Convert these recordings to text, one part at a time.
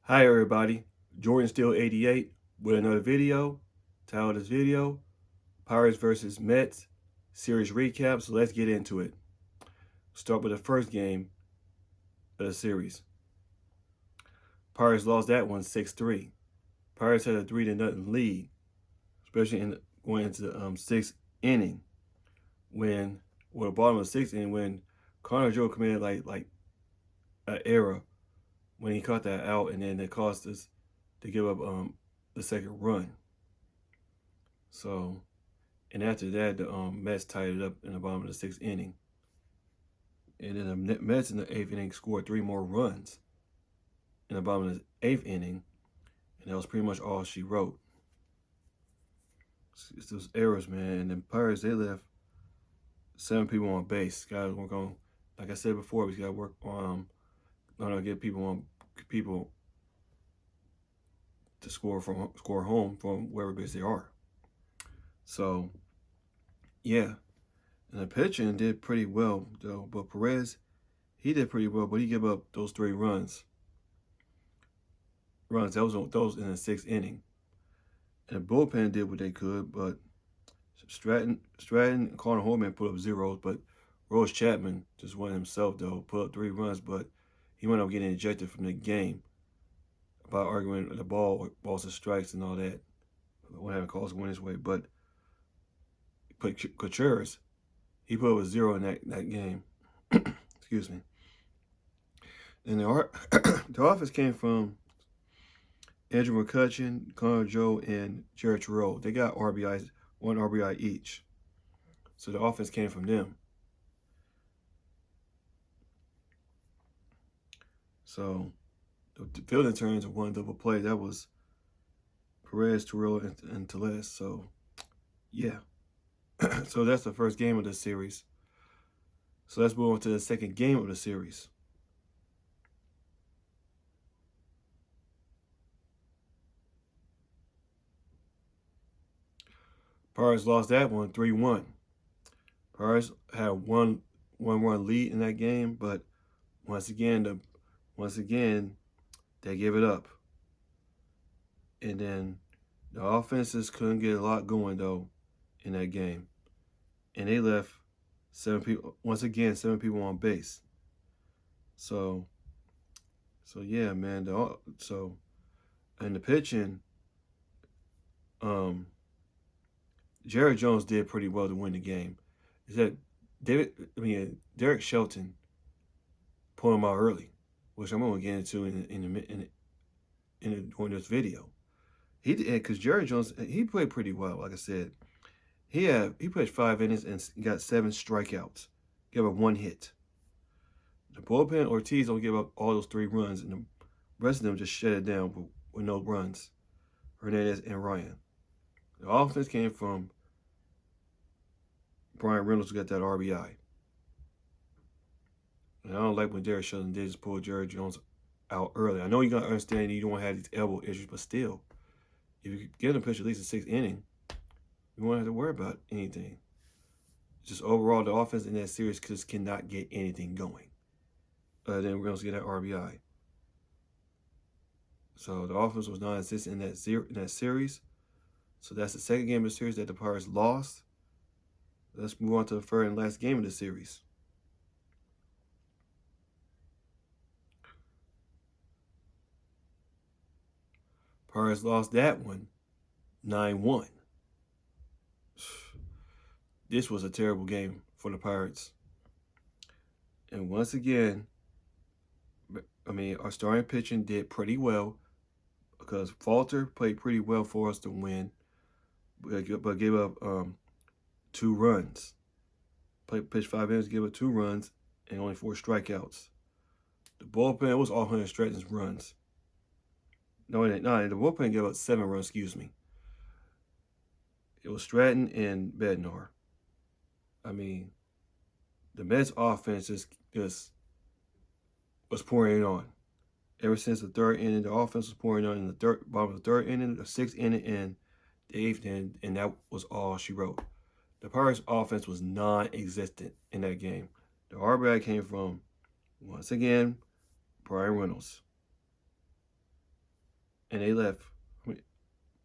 Hi everybody, Jordan Steele 88 with another video. Title of this video, Pirates versus Mets series recap. So let's get into it. Start with the first game of the series. Pirates lost that one 6-3. Pirates had a 3-0 lead, especially going into the sixth inning when, the bottom of the sixth inning when Connor Joe committed like an error when he caught that out, and then it caused us to give up the second run. So, and after that, the Mets tied it up in the bottom of the sixth inning. And then the Mets in the eighth inning scored 3 more runs in the bottom of the eighth inning, and that was pretty much all she wrote. It's those errors, man. And then Pirates, they left 7 people on base. Got to work on, like I said before, we got to work on get people to score home from wherever base they are. So, yeah. And the pitching did pretty well, though. But Perez, he did pretty well, but he gave up those 3 runs. Those in the sixth inning. And the bullpen did what they could, but Stratton and Connor Holman put up zeros, but Rose Chapman just won himself, though, put up 3 runs, but he wound up getting ejected from the game about arguing the balls and strikes and all that. What having calls went his way, but Contreras, he put up a 0 in that game. Excuse me. And the offense came from Andrew McCutchen, Connor Joe, and Jared Terrell. They got RBIs, 1 RBI each. So the offense came from them. So the fielding turns of 1 double play, that was Perez, Terrell, and Teles. So, yeah. So that's the first game of the series. So let's move on to the second game of the series. Pirates lost that one 3-1. Pirates had one run lead in that game, but once again they gave it up. And then the offenses couldn't get a lot going, though, in that game. And they left 7 people, once again, 7 people on base. So yeah, man. And the pitching, Jared Jones did pretty well to win the game. Is that Derek Shelton pulled him out early, which I'm going to get into during this video. He did, because Jared Jones, he played pretty well. Like I said, he played 5 innings and got 7 strikeouts, gave up 1 hit. The bullpen, Ortiz don't give up all those 3 runs, and the rest of them just shut it down with no runs. Hernandez and Ryan. The offense came from Brian Reynolds, who got that RBI. And I don't like when Derek Shelton did just pull Jared Jones out early. I know you got to understand you don't want to have these elbow issues, but still, if you get him pitch at least the 6th inning, you won't have to worry about anything. Just overall, the offense in that series just cannot get anything going. Then Reynolds get that RBI. So the offense was non-existent in that series. So that's the second game of the series that the Pirates lost. Let's move on to the third and last game of the series. Pirates lost that one 9-1. This was a terrible game for the Pirates. And once again, our starting pitching did pretty well because Falter played pretty well for us to win, but gave up 2 runs. Pitched 5 innings, gave up 2 runs, and only 4 strikeouts. The bullpen was all Hunter Stratton's runs. No, the bullpen gave up 7 runs, excuse me. It was Stratton and Bednar. The Mets offense just was pouring it on. Ever since the 3rd inning, the offense was pouring on in the bottom of the 3rd inning, the 6th inning, and the 8th inning, and that was all she wrote. The Pirates offense was non-existent in that game. The RBI came from, once again, Brian Reynolds. and they left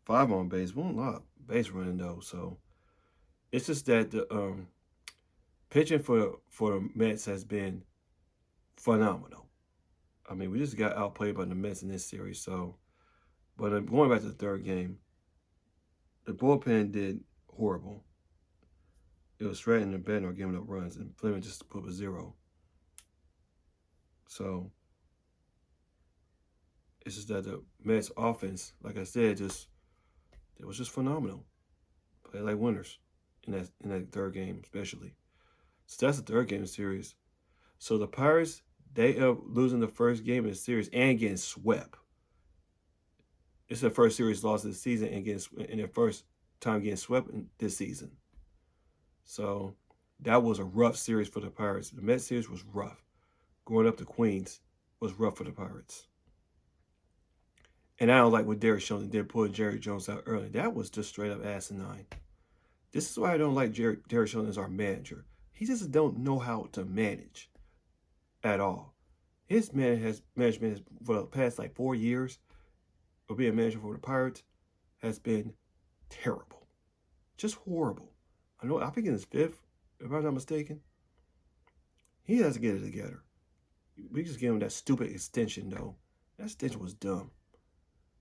5 on base. Wasn't a lot of base running though, so it's just that the pitching for the Mets has been phenomenal. I mean, we just got outplayed by the Mets in this series. So, but going back to the third game, the bullpen did horrible. It was threatening the Bednar giving up runs, and Fleming just put a 0. So it's just that the Mets offense, like I said, it was just phenomenal. Play like winners in that third game, especially. So that's the third game of the series. So the Pirates, they end up losing the first game of the series and getting swept. It's their first series loss of the season and their first time getting swept in this season. So that was a rough series for the Pirates. The Mets series was rough. Going up to Queens was rough for the Pirates. And I don't like what Derek Shelton did, pulling Jerry Jones out early. That was just straight up asinine. This is why I don't like Derek Shelton as our manager. He just don't know how to manage at all. His management for the past like 4 years of being a manager for the Pirates has been terrible. Just horrible. I think in his 5th, if I'm not mistaken. He has to get it together. We just gave him that stupid extension, though. That extension was dumb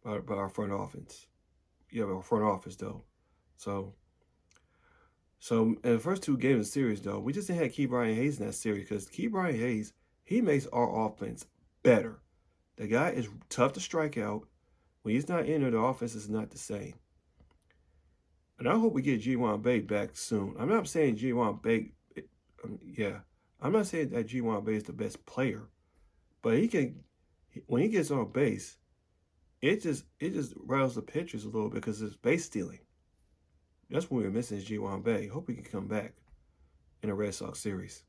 by our front office. Yeah, our front office, though. So in the first 2 games of the series, though, we just didn't have Key Brian Hayes in that series because Key Brian Hayes, he makes our offense better. The guy is tough to strike out. When he's not in there, the offense is not the same. And I hope we get G1 Bay back soon. I'm not saying G1 Bay, I'm not saying that G1 Bay is the best player, but when he gets on base, it just rattles the pitchers a little bit because it's base stealing. That's when we're missing is G1 Bay. Hope he can come back in a Red Sox series.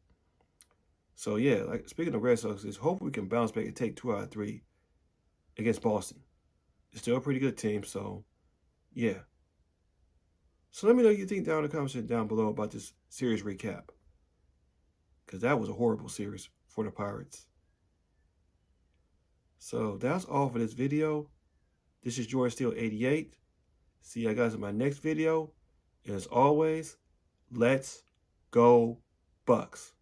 So yeah, like speaking of Red Sox, hope we can bounce back and take 2 out of 3 against Boston. It's still a pretty good team, so yeah. So let me know what you think down in the comments down below about this series recap. Because that was a horrible series for the Pirates. So that's all for this video. This is Jordan Steele 88. See you guys in my next video. And as always, let's go Bucks.